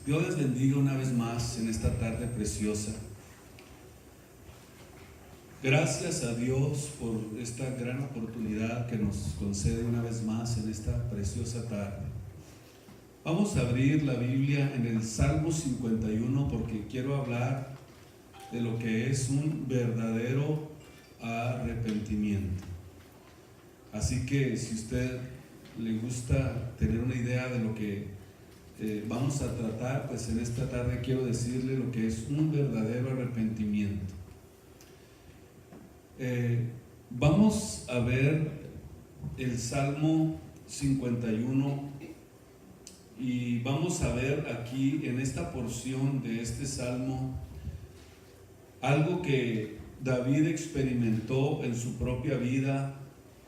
Dios les bendiga una vez más en esta tarde preciosa. Gracias a Dios por esta gran oportunidad que nos concede una vez más en esta preciosa tarde. Vamos a abrir la Biblia en el Salmo 51 porque quiero hablar de lo que es un verdadero arrepentimiento. Así que si usted le gusta tener una idea de lo que vamos a tratar, pues en esta tarde quiero decirle lo que es un verdadero arrepentimiento. Vamos a ver el Salmo 51 y vamos a ver aquí en esta porción de este Salmo algo que David experimentó en su propia vida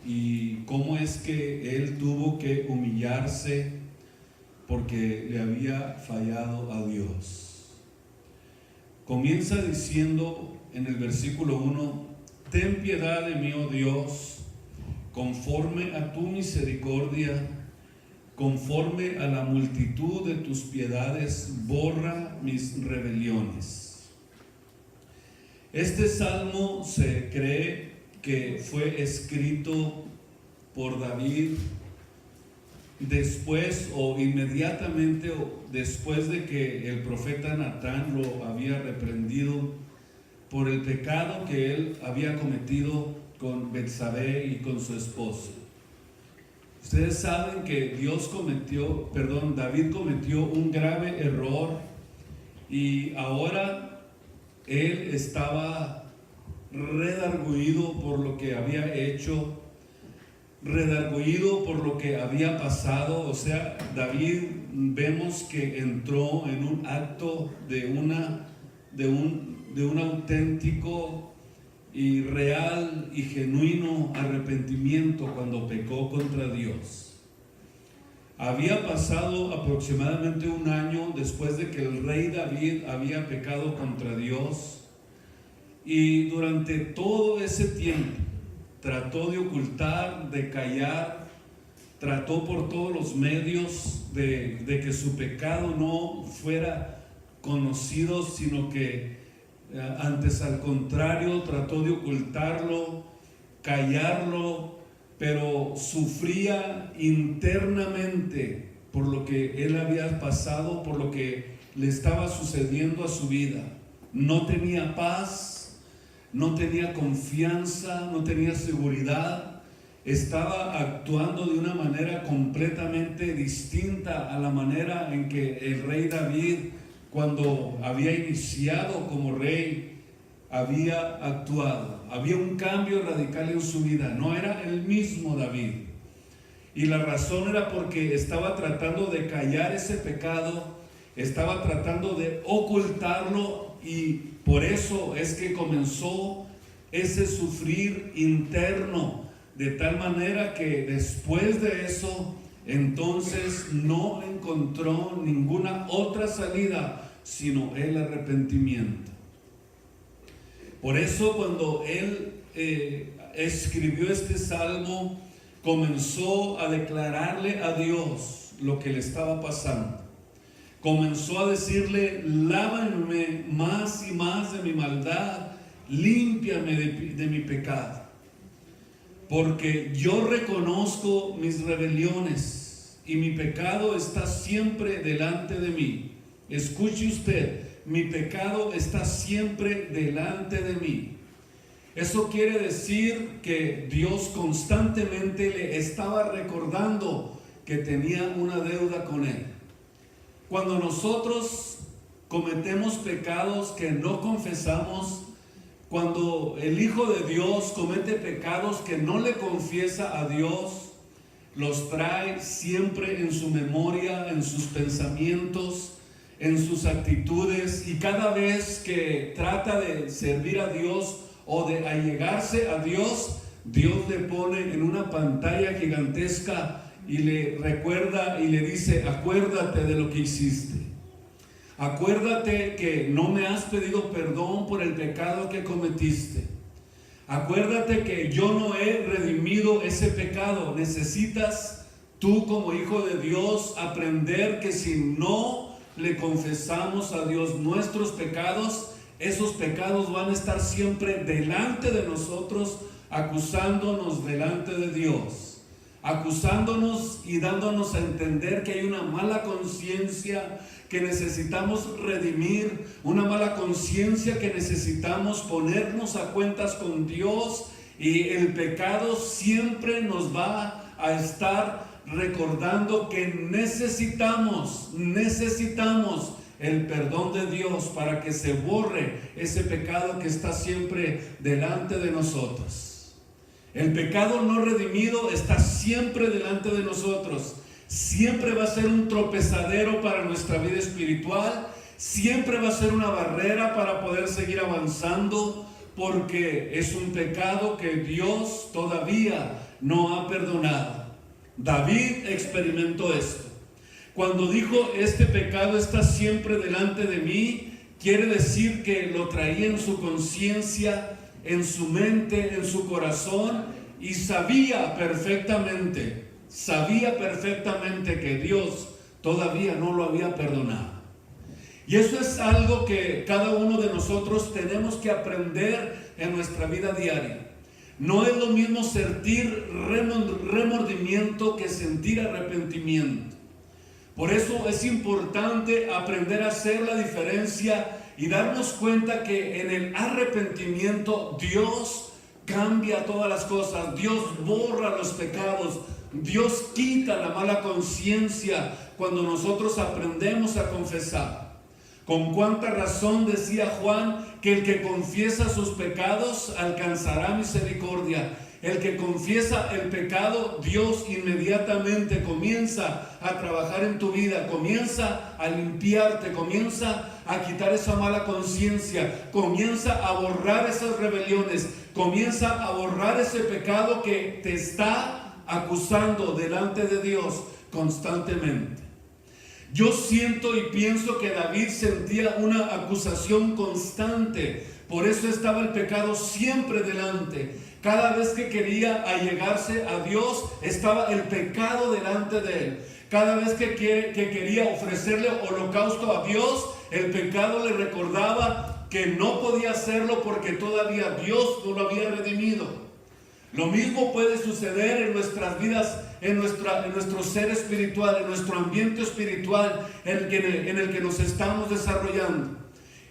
y cómo es que él tuvo que humillarse porque le había fallado a Dios. Comienza diciendo en el versículo 1: ten piedad de mí, oh Dios, conforme a tu misericordia, conforme a la multitud de tus piedades, borra mis rebeliones. Este salmo se cree que fue escrito por David después o inmediatamente después de que el profeta Natán lo había reprendido por el pecado que él había cometido con Betsabé y con su esposo. Ustedes saben que David cometió un grave error y ahora él estaba redargüido por lo que había hecho, redargüido por lo que había pasado. O sea, David vemos que entró en un acto de un auténtico y real y genuino arrepentimiento cuando pecó contra Dios. Había pasado aproximadamente un año después de que el rey David había pecado contra Dios, y durante todo ese tiempo trató de ocultar, de callar, trató por todos los medios de que su pecado no fuera conocido, sino que antes, al contrario, trató de ocultarlo, callarlo, pero sufría internamente por lo que él había pasado, por lo que le estaba sucediendo a su vida. No tenía paz, no tenía confianza, no tenía seguridad. Estaba actuando de una manera completamente distinta a la manera en que el rey David, cuando había iniciado como rey, había actuado. Había un cambio radical en su vida. No era el mismo David. Y la razón era porque estaba tratando de callar ese pecado, estaba tratando de ocultarlo, y por eso es que comenzó ese sufrir interno, de tal manera que después de eso, entonces no encontró ninguna otra salida sino el arrepentimiento. Por eso cuando él escribió este salmo, comenzó a declararle a Dios lo que le estaba pasando. Comenzó a decirle: lávame más y más de mi maldad, límpiame de mi pecado, porque yo reconozco mis rebeliones y mi pecado está siempre delante de mí. Escuche usted, mi pecado está siempre delante de mí. Eso quiere decir que Dios constantemente le estaba recordando que tenía una deuda con él. Cuando nosotros cometemos pecados que no confesamos, cuando el Hijo de Dios comete pecados que no le confiesa a Dios, los trae siempre en su memoria, en sus pensamientos, en sus actitudes, y cada vez que trata de servir a Dios o de allegarse a Dios, Dios le pone en una pantalla gigantesca y le recuerda y le dice: acuérdate de lo que hiciste. Acuérdate que no me has pedido perdón por el pecado que cometiste. Acuérdate que yo no he redimido ese pecado. Necesitas tú, como hijo de Dios, aprender que si no le confesamos a Dios nuestros pecados, esos pecados van a estar siempre delante de nosotros, acusándonos delante de Dios, acusándonos y dándonos a entender que hay una mala conciencia que necesitamos redimir, una mala conciencia que necesitamos ponernos a cuentas con Dios, y el pecado siempre nos va a estar recordando que necesitamos el perdón de Dios para que se borre ese pecado que está siempre delante de nosotros. El pecado no redimido está siempre delante de nosotros. Siempre va a ser un tropezadero para nuestra vida espiritual. Siempre va a ser una barrera para poder seguir avanzando, porque es un pecado que Dios todavía no ha perdonado. David experimentó esto. Cuando dijo, este pecado está siempre delante de mí, quiere decir que lo traía en su conciencia, en su mente, en su corazón, y sabía perfectamente que Dios todavía no lo había perdonado. Y eso es algo que cada uno de nosotros tenemos que aprender en nuestra vida diaria. No es lo mismo sentir remordimiento que sentir arrepentimiento. Por eso es importante aprender a hacer la diferencia y darnos cuenta que en el arrepentimiento Dios cambia todas las cosas. Dios borra los pecados. Dios quita la mala conciencia cuando nosotros aprendemos a confesar. Con cuánta razón decía Juan que el que confiesa sus pecados alcanzará misericordia. El que confiesa el pecado, Dios inmediatamente comienza a trabajar en tu vida, comienza a limpiarte, comienza a quitar esa mala conciencia, comienza a borrar esas rebeliones, comienza a borrar ese pecado que te está acusando delante de Dios constantemente. Yo siento y pienso que David sentía una acusación constante, por eso estaba el pecado siempre delante. Cada vez que quería allegarse a Dios, estaba el pecado delante de él. Cada vez que quería ofrecerle holocausto a Dios, el pecado le recordaba que no podía hacerlo porque todavía Dios no lo había redimido. Lo mismo puede suceder en nuestras vidas, en nuestro ser espiritual, en nuestro ambiente espiritual en el que nos estamos desarrollando.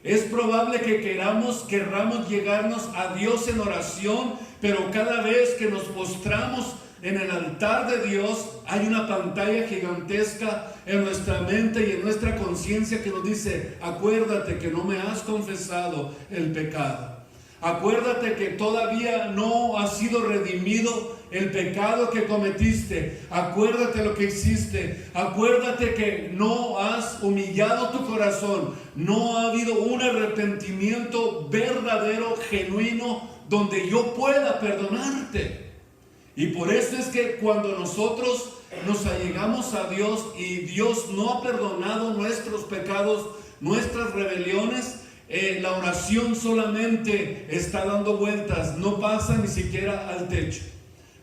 Es probable que querramos llegarnos a Dios en oración, pero cada vez que nos postramos en el altar de Dios, hay una pantalla gigantesca en nuestra mente y en nuestra conciencia que nos dice, acuérdate que no me has confesado el pecado. Acuérdate que todavía no ha sido redimido el pecado que cometiste. Acuérdate lo que hiciste. Acuérdate que no has humillado tu corazón. No ha habido un arrepentimiento verdadero, genuino, donde yo pueda perdonarte. Y por eso es que cuando nosotros nos allegamos a Dios y Dios no ha perdonado nuestros pecados, nuestras rebeliones, la oración solamente está dando vueltas, no pasa ni siquiera al techo.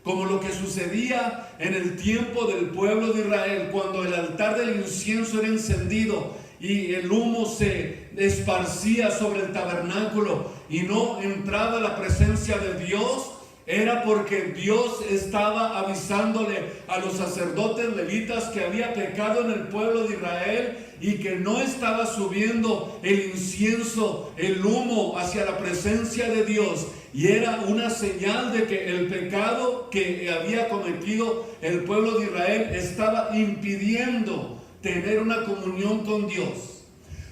Como lo que sucedía en el tiempo del pueblo de Israel, cuando el altar del incienso era encendido y el humo se esparcía sobre el tabernáculo y no entraba la presencia de Dios, era porque Dios estaba avisándole a los sacerdotes levitas que había pecado en el pueblo de Israel y que no estaba subiendo el incienso, el humo hacia la presencia de Dios. Y era una señal de que el pecado que había cometido el pueblo de Israel estaba impidiendo tener una comunión con Dios.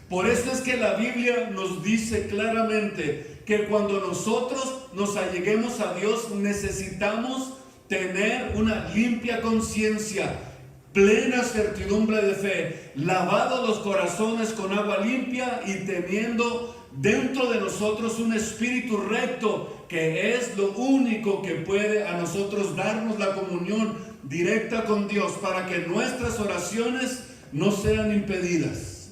Por eso es que la Biblia nos dice claramente que cuando nosotros nos alleguemos a Dios necesitamos tener una limpia conciencia, plena certidumbre de fe, lavados los corazones con agua limpia y teniendo dentro de nosotros un espíritu recto, que es lo único que puede a nosotros darnos la comunión directa con Dios para que nuestras oraciones no sean impedidas.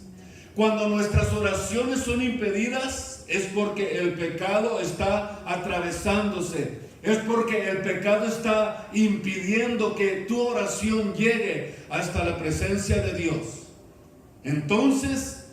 Cuando nuestras oraciones son impedidas es porque el pecado está atravesándose, es porque el pecado está impidiendo que tu oración llegue hasta la presencia de Dios. Entonces,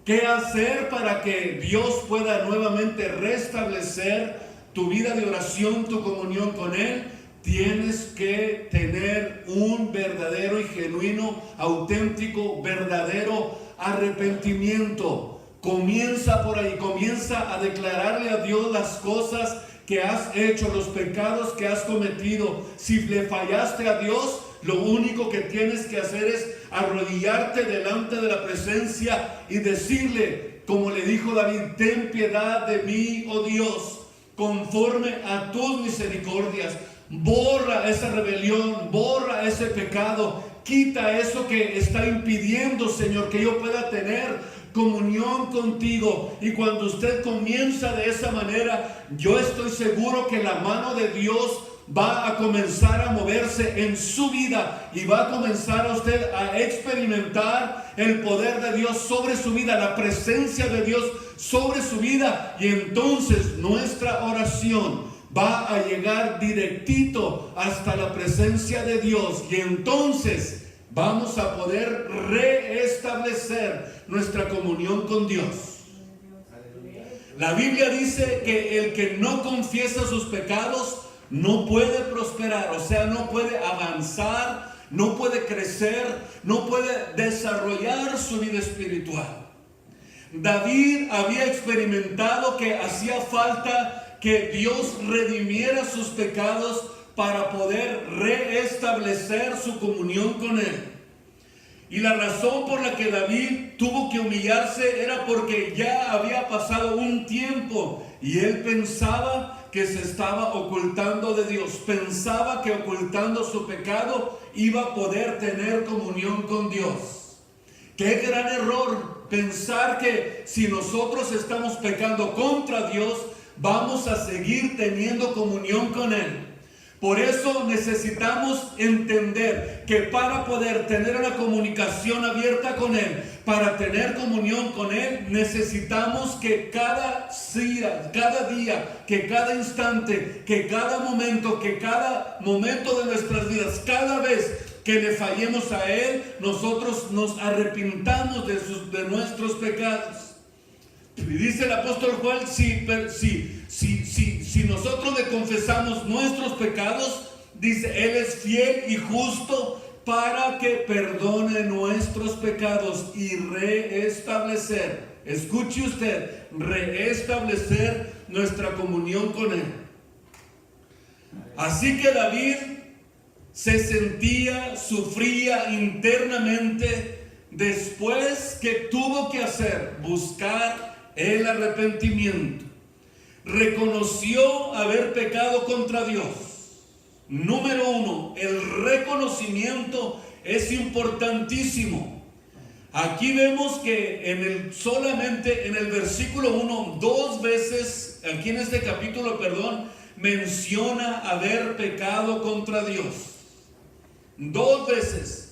¿qué hacer para que Dios pueda nuevamente restablecer tu vida de oración, tu comunión con Él? Tienes que tener un verdadero y genuino, auténtico, verdadero arrepentimiento. Comienza por ahí, comienza a declararle a Dios las cosas que has hecho, los pecados que has cometido. Si le fallaste a Dios, lo único que tienes que hacer es arrodillarte delante de la presencia y decirle, como le dijo David: ten piedad de mí, oh Dios, conforme a tus misericordias. Borra esa rebelión, borra ese pecado, quita eso que está impidiendo, Señor, que yo pueda tener comunión contigo. Y cuando usted comienza de esa manera, yo estoy seguro que la mano de Dios va a comenzar a moverse en su vida y va a comenzar a usted a experimentar el poder de Dios sobre su vida, la presencia de Dios sobre su vida, y entonces nuestra oración va a llegar directito hasta la presencia de Dios, y entonces vamos a poder reestablecer nuestra comunión con Dios. La Biblia dice que el que no confiesa sus pecados no puede prosperar, o sea, no puede avanzar, no puede crecer, no puede desarrollar su vida espiritual. David había experimentado que hacía falta que Dios redimiera sus pecados para poder reestablecer su comunión con Él. Y la razón por la que David tuvo que humillarse era porque ya había pasado un tiempo y él pensaba que se estaba ocultando de Dios. Pensaba que ocultando su pecado iba a poder tener comunión con Dios. ¡Qué gran error! Pensar que si nosotros estamos pecando contra Dios, vamos a seguir teniendo comunión con Él. Por eso necesitamos entender que para poder tener una comunicación abierta con Él, para tener comunión con Él, necesitamos que cada día, que cada instante, que cada momento de nuestras vidas, cada vez que le fallemos a Él, nosotros nos arrepintamos de nuestros pecados. Y dice el apóstol Juan, si nosotros le confesamos nuestros pecados, dice, Él es fiel y justo para que perdone nuestros pecados y reestablecer, escuche usted, reestablecer nuestra comunión con Él. Así que David sufría internamente después que tuvo que buscar el arrepentimiento. Reconoció haber pecado contra Dios. Número 1, el reconocimiento es importantísimo. Aquí vemos que solamente en el versículo 1, 2 veces, aquí en este capítulo, menciona haber pecado contra Dios. 2 veces.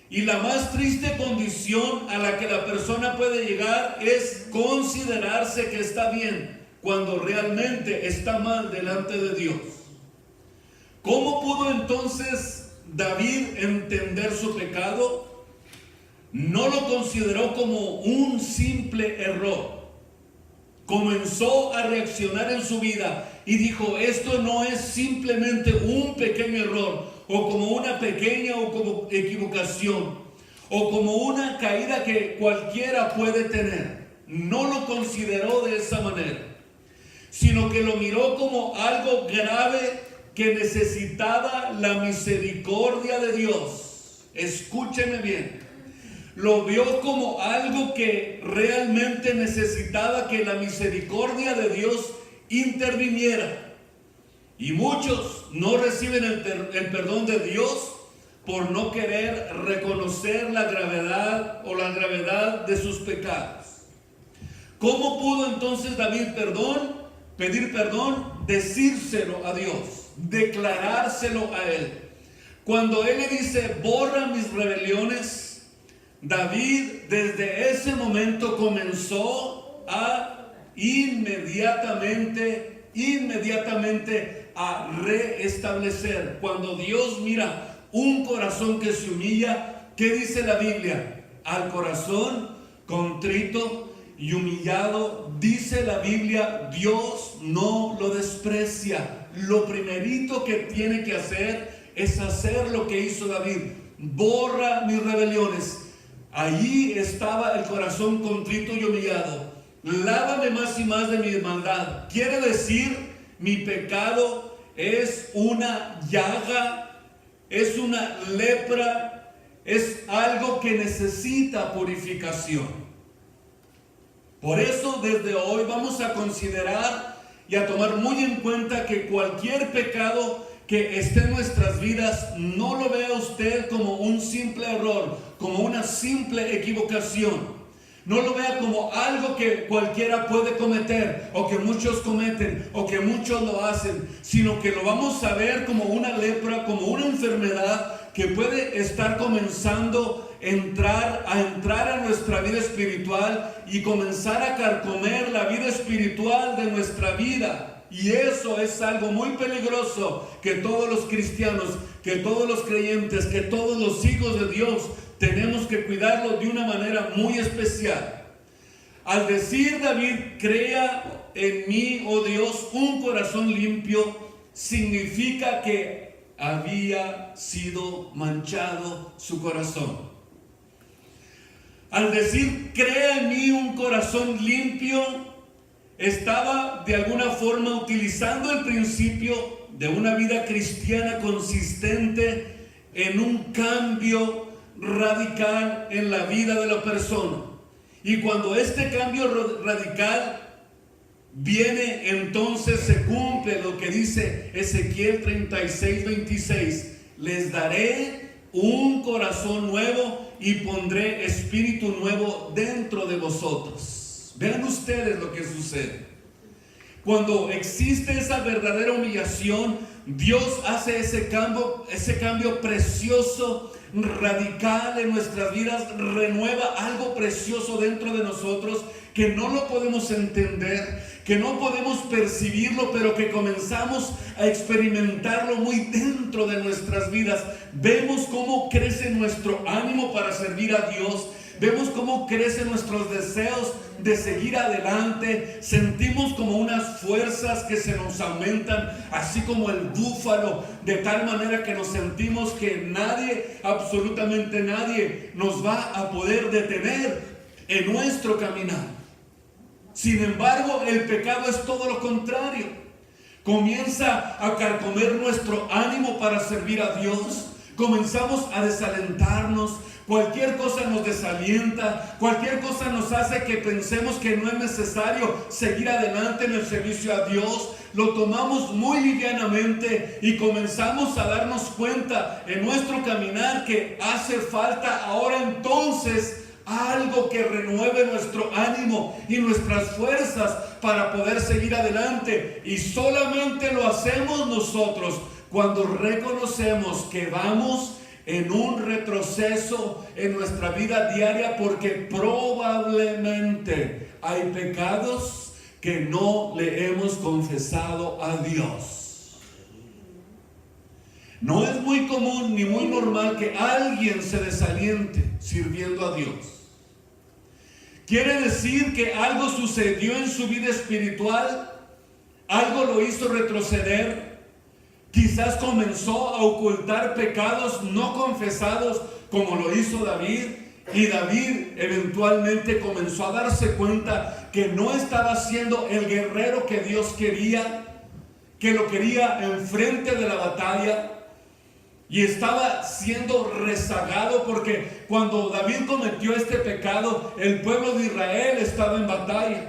Y la más triste condición a la que la persona puede llegar es considerarse que está bien cuando realmente está mal delante de Dios. ¿Cómo pudo entonces David entender su pecado? No lo consideró como un simple error. Comenzó a reaccionar en su vida y dijo, esto no es simplemente un pequeño error, o como una pequeña o como equivocación, o como una caída que cualquiera puede tener. No lo consideró de esa manera, sino que lo miró como algo grave que necesitaba la misericordia de Dios. Escúcheme bien. Lo vio como algo que realmente necesitaba que la misericordia de Dios interviniera. Y muchos no reciben el perdón de Dios por no querer reconocer la gravedad de sus pecados. ¿Cómo pudo entonces David pedir perdón? Decírselo a Dios, declarárselo a Él. Cuando Él le dice, borra mis rebeliones, David desde ese momento comenzó a inmediatamente a reestablecer. Cuando Dios mira un corazón que se humilla, ¿qué dice la Biblia? al corazón contrito y humillado, dice la Biblia, Dios no lo desprecia. Lo primerito que tiene que hacer es hacer lo que hizo David: borra mis rebeliones. Allí estaba el corazón contrito y humillado. Lávame más y más de mi maldad. Quiere decir, mi pecado es una llaga, es una lepra, es algo que necesita purificación. Por eso desde hoy vamos a considerar y a tomar muy en cuenta que cualquier pecado que esté en nuestras vidas, no lo vea usted como un simple error, como una simple equivocación. No lo vea como algo que cualquiera puede cometer, o que muchos cometen, o que muchos lo hacen, sino que lo vamos a ver como una lepra, como una enfermedad que puede estar comenzando a entrar a nuestra vida espiritual y comenzar a carcomer la vida espiritual de nuestra vida. Y eso es algo muy peligroso que todos los cristianos, que todos los creyentes, que todos los hijos de Dios tenemos que cuidarlo de una manera muy especial. Al decir David, crea en mí, oh Dios, un corazón limpio, significa que había sido manchado su corazón. Al decir, crea en mí un corazón limpio, estaba de alguna forma utilizando el principio de una vida cristiana consistente en un cambio radical en la vida de la persona. Y cuando este cambio radical viene, entonces se cumple lo que dice Ezequiel 36:26. Les daré un corazón nuevo y pondré espíritu nuevo dentro de vosotros. Vean ustedes lo que sucede. Cuando existe esa verdadera humillación, Dios hace ese cambio precioso, radical en nuestras vidas, renueva algo precioso dentro de nosotros que no lo podemos entender, que no podemos percibirlo, pero que comenzamos a experimentarlo muy dentro de nuestras vidas. Vemos cómo crece nuestro ánimo para servir a Dios. Vemos cómo crecen nuestros deseos de seguir adelante. Sentimos como unas fuerzas que se nos aumentan, así como el búfalo, de tal manera que nos sentimos que nadie, absolutamente nadie, nos va a poder detener en nuestro caminar. Sin embargo, el pecado es todo lo contrario. Comienza a carcomer nuestro ánimo para servir a Dios. Comenzamos a desalentarnos. Cualquier cosa nos desalienta, cualquier cosa nos hace que pensemos que no es necesario seguir adelante en el servicio a Dios. Lo tomamos muy livianamente y comenzamos a darnos cuenta en nuestro caminar que hace falta ahora entonces algo que renueve nuestro ánimo y nuestras fuerzas para poder seguir adelante. Y solamente lo hacemos nosotros cuando reconocemos que vamos en un retroceso en nuestra vida diaria, porque probablemente hay pecados que no le hemos confesado a Dios. No es muy común ni muy normal que alguien se desaliente sirviendo a Dios. Quiere decir que algo sucedió en su vida espiritual, algo lo hizo retroceder. Quizás comenzó a ocultar pecados no confesados como lo hizo David. Y David eventualmente comenzó a darse cuenta que no estaba siendo el guerrero que Dios quería, que lo quería enfrente de la batalla. Y estaba siendo rezagado porque cuando David cometió este pecado, el pueblo de Israel estaba en batalla.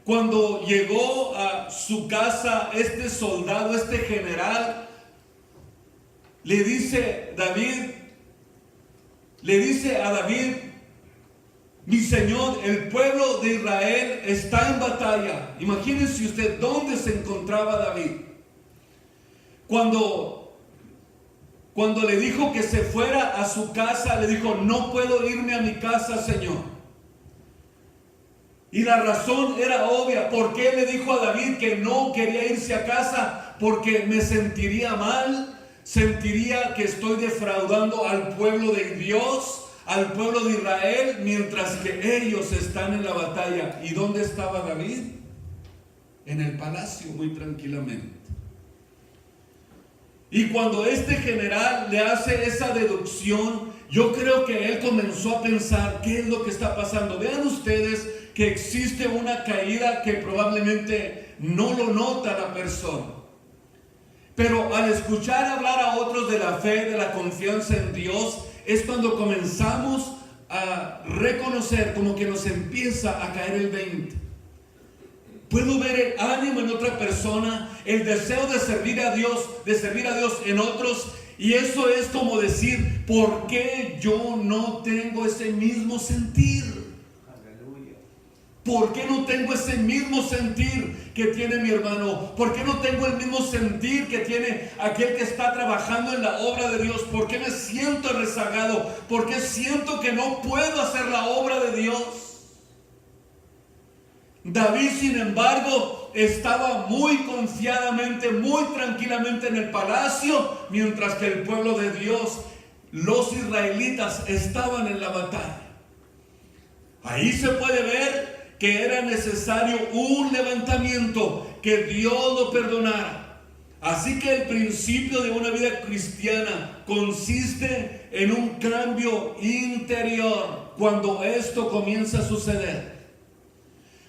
Cuando llegó a su casa este soldado, este general, le dice a David, mi señor, el pueblo de Israel está en batalla. Imagínense usted dónde se encontraba David. Cuando le dijo que se fuera a su casa, le dijo, no puedo irme a mi casa, Señor. Y la razón era obvia. ¿Por qué le dijo a David que no quería irse a casa? Porque me sentiría mal, sentiría que estoy defraudando al pueblo de Dios, al pueblo de Israel mientras que ellos están en la batalla. ¿Y dónde estaba David? En el palacio, muy tranquilamente. Y cuando este general le hace esa deducción, yo creo que él comenzó a pensar, ¿qué es lo que está pasando? Vean ustedes que existe una caída que probablemente no lo nota la persona. Pero al escuchar hablar a otros de la fe, de la confianza en Dios, es cuando comenzamos a reconocer, como que nos empieza a caer el 20. Puedo ver el ánimo en otra persona, el deseo de servir a Dios en otros, y eso es como decir, ¿por qué yo no tengo ese mismo sentir? Aleluya. ¿Por qué no tengo ese mismo sentir que tiene mi hermano? ¿Por qué no tengo el mismo sentir que tiene aquel que está trabajando en la obra de Dios? ¿Por qué me siento rezagado? ¿Por qué siento que no puedo hacer la obra de Dios? David, sin embargo, estaba muy confiadamente, muy tranquilamente en el palacio, mientras que el pueblo de Dios, los israelitas, estaban en la batalla. Ahí se puede ver que era necesario un levantamiento, que Dios lo perdonara. Así que el principio de una vida cristiana consiste en un cambio interior cuando esto comienza a suceder.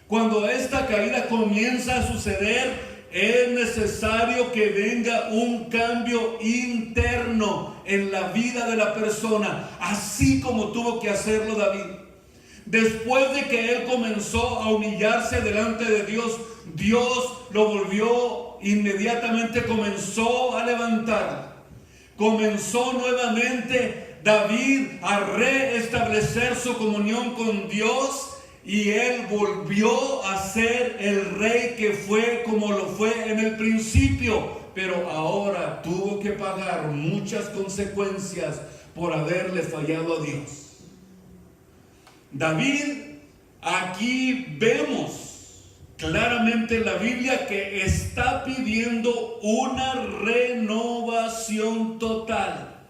Cuando esta caída comienza a suceder, es necesario que venga un cambio interno en la vida de la persona, así como tuvo que hacerlo David. Después de que él comenzó a humillarse delante de Dios, Dios lo volvió, inmediatamente comenzó a levantar. Comenzó nuevamente David a restablecer su comunión con Dios. Y él volvió a ser el rey que fue como lo fue en el principio. Pero ahora tuvo que pagar muchas consecuencias por haberle fallado a Dios. David, aquí vemos claramente en la Biblia que está pidiendo una renovación total.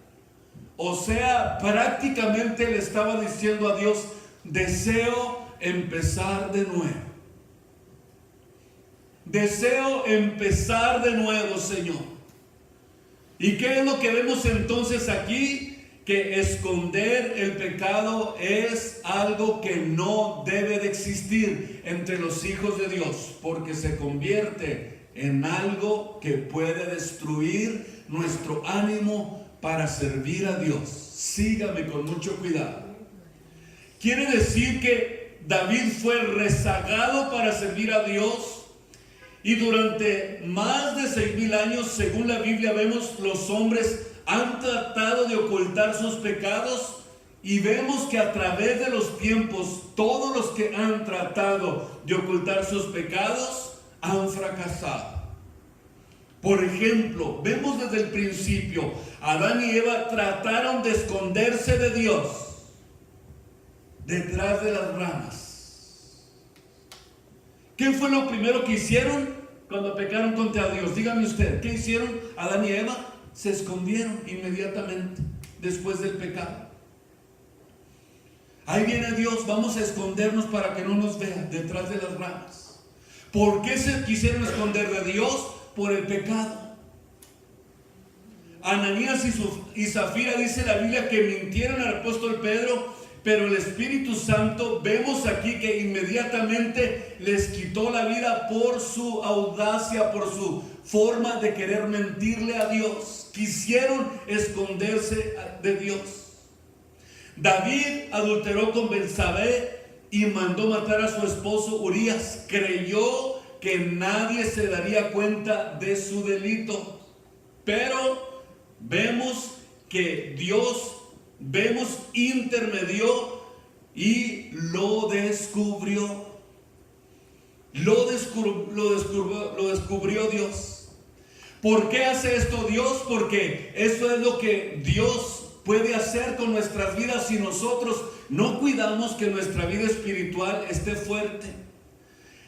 O sea, prácticamente le estaba diciendo a Dios, deseo empezar de nuevo. Deseo empezar de nuevo, Señor. ¿Y qué es lo que vemos entonces aquí? Que esconder el pecado es algo que no debe de existir entre los hijos de Dios, porque se convierte en algo que puede destruir nuestro ánimo para servir a Dios. Sígame con mucho cuidado. Quiere decir que David fue rezagado para servir a Dios, y durante más de 6,000 años, según la Biblia vemos, los hombres han tratado de ocultar sus pecados, y vemos que a través de los tiempos todos los que han tratado de ocultar sus pecados han fracasado. Por ejemplo, vemos desde el principio, Adán y Eva trataron de esconderse de Dios detrás de las ramas. ¿Qué fue lo primero que hicieron cuando pecaron contra Dios? Dígame usted, ¿qué hicieron Adán y Eva? Se escondieron inmediatamente después del pecado. Ahí viene Dios, vamos a escondernos para que no nos vean detrás de las ramas. ¿Por qué se quisieron esconder de Dios? Por el pecado. Ananías y Zafira, dice la Biblia, que mintieron al apóstol Pedro, pero el Espíritu Santo, vemos aquí que inmediatamente les quitó la vida por su audacia, por su forma de querer mentirle a Dios. Quisieron esconderse de Dios. David adulteró con Betsabé y mandó matar a su esposo Urías. Creyó que nadie se daría cuenta de su delito. Pero vemos que Dios intermedió y lo descubrió. Lo descubrió Dios. ¿Por qué hace esto Dios? Porque eso es lo que Dios puede hacer con nuestras vidas si nosotros no cuidamos que nuestra vida espiritual esté fuerte.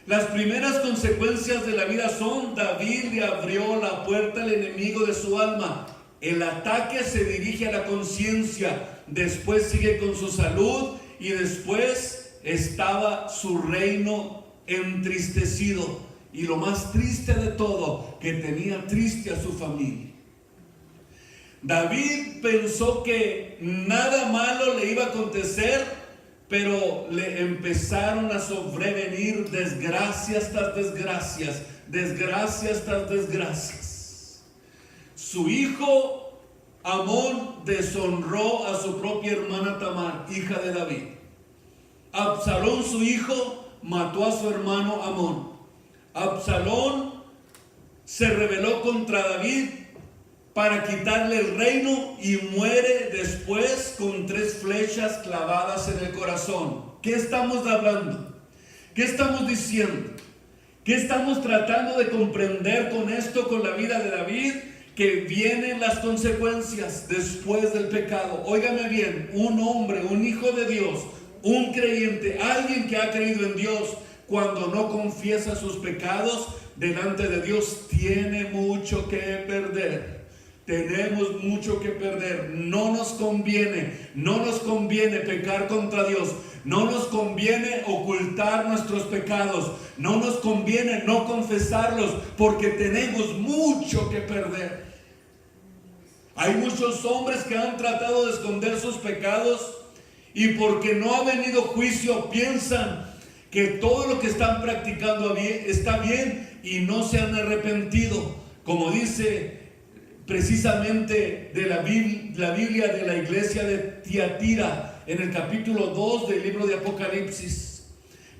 Las primeras consecuencias de la vida son: David le abrió la puerta al enemigo de su alma. El ataque se dirige a la conciencia, después sigue con su salud y después estaba su reino entristecido. Y lo más triste de todo, que tenía triste a su familia. David pensó que nada malo le iba a acontecer, pero le empezaron a sobrevenir desgracias tras desgracias, desgracias tras desgracias. Su hijo Amón deshonró a su propia hermana Tamar, hija de David. Absalón, su hijo, mató a su hermano Amón. Absalón se rebeló contra David para quitarle el reino y muere después con 3 flechas clavadas en el corazón. ¿Qué estamos hablando? ¿Qué estamos diciendo? ¿Qué estamos tratando de comprender con esto, con la vida de David? Que vienen las consecuencias después del pecado. Óigame bien, un hombre, un hijo de Dios, un creyente, alguien que ha creído en Dios, cuando no confiesa sus pecados delante de Dios, tiene mucho que perder. Tenemos mucho que perder. No nos conviene pecar contra Dios. No nos conviene ocultar nuestros pecados. No nos conviene no confesarlos, porque tenemos mucho que perder. Hay muchos hombres que han tratado de esconder sus pecados y porque no ha venido juicio piensan que todo lo que están practicando está bien y no se han arrepentido. Como dice precisamente de la Biblia de la iglesia de Tiatira, en el capítulo 2 del libro de Apocalipsis,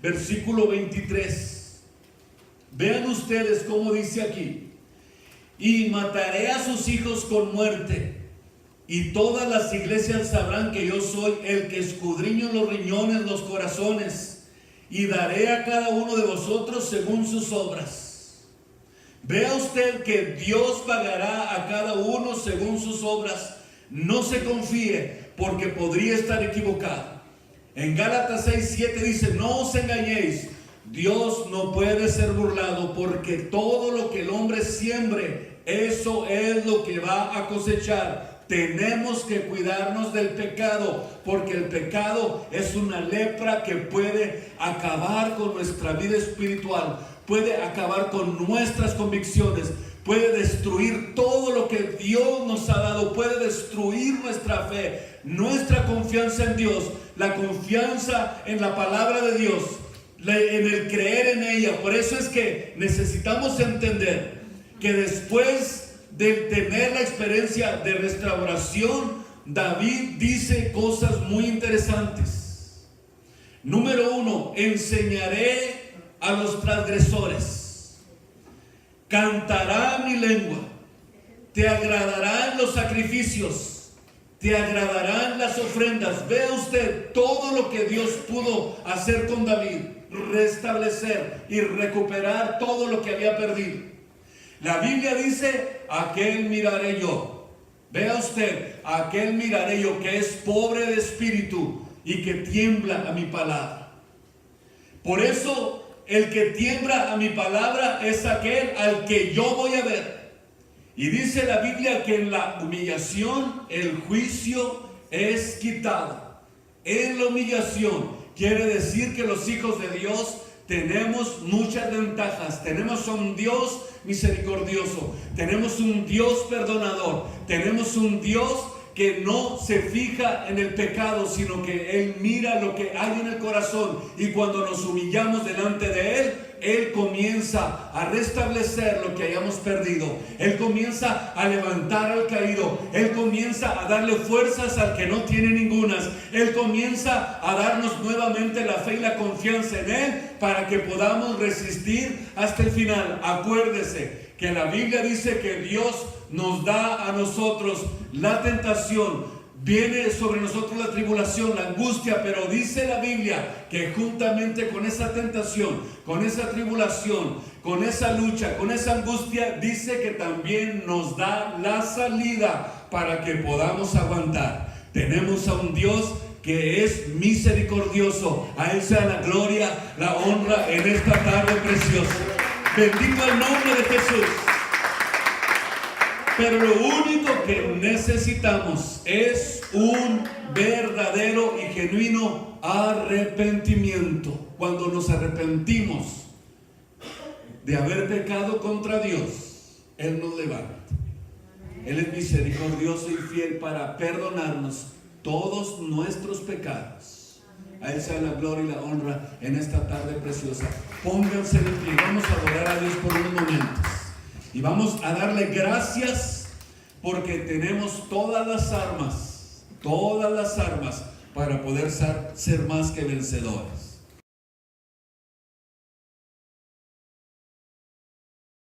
versículo 23. Vean ustedes cómo dice aquí: y mataré a sus hijos con muerte, y todas las iglesias sabrán que yo soy el que escudriño los riñones, los corazones, y daré a cada uno de vosotros según sus obras. Vea usted que Dios pagará a cada uno según sus obras. No se confíe, porque podría estar equivocado. En Gálatas 6:7 dice: no os engañéis, Dios no puede ser burlado, porque todo lo que el hombre siembre, eso es lo que va a cosechar. Tenemos que cuidarnos del pecado, porque el pecado es una lepra que puede acabar con nuestra vida espiritual, puede acabar con nuestras convicciones, puede destruir todo lo que Dios nos ha dado, puede destruir nuestra fe, nuestra confianza en Dios, la confianza en la palabra de Dios, en el creer en ella. Por eso es que necesitamos entender que después de tener la experiencia de restauración, David dice cosas muy interesantes. Número 1, enseñaré a los transgresores. Cantará mi lengua. Te agradarán los sacrificios. Te agradarán las ofrendas. Vea usted todo lo que Dios pudo hacer con David. Restablecer y recuperar todo lo que había perdido. La Biblia dice: aquel miraré yo. Vea usted, aquel miraré yo que es pobre de espíritu y que tiembla a mi palabra. Por eso, el que tiembla a mi palabra es aquel al que yo voy a ver. Y dice la Biblia que en la humillación el juicio es quitado. En la humillación quiere decir que los hijos de Dios tenemos muchas ventajas. Tenemos un Dios misericordioso, tenemos un Dios perdonador, tenemos un Dios que no se fija en el pecado, sino que Él mira lo que hay en el corazón, y cuando nos humillamos delante de Él, Él comienza a restablecer lo que hayamos perdido. Él comienza a levantar al caído. Él comienza a darle fuerzas al que no tiene ningunas. Él comienza a darnos nuevamente la fe y la confianza en Él para que podamos resistir hasta el final. Acuérdese que la Biblia dice que Dios nos da a nosotros la tentación. Viene sobre nosotros la tribulación, la angustia, pero dice la Biblia que juntamente con esa tentación, con esa tribulación, con esa lucha, con esa angustia, dice que también nos da la salida para que podamos aguantar. Tenemos a un Dios que es misericordioso. A Él sea la gloria, la honra en esta tarde preciosa. Bendigo el nombre de Jesús. Pero lo único que necesitamos es un verdadero y genuino arrepentimiento. Cuando nos arrepentimos de haber pecado contra Dios, Él nos levanta. Él es misericordioso y fiel para perdonarnos todos nuestros pecados. A Él sea la gloria y la honra en esta tarde preciosa. Pónganse de pie, vamos a adorar a Dios por unos momentos. Y vamos a darle gracias porque tenemos todas las armas para poder ser más que vencedores.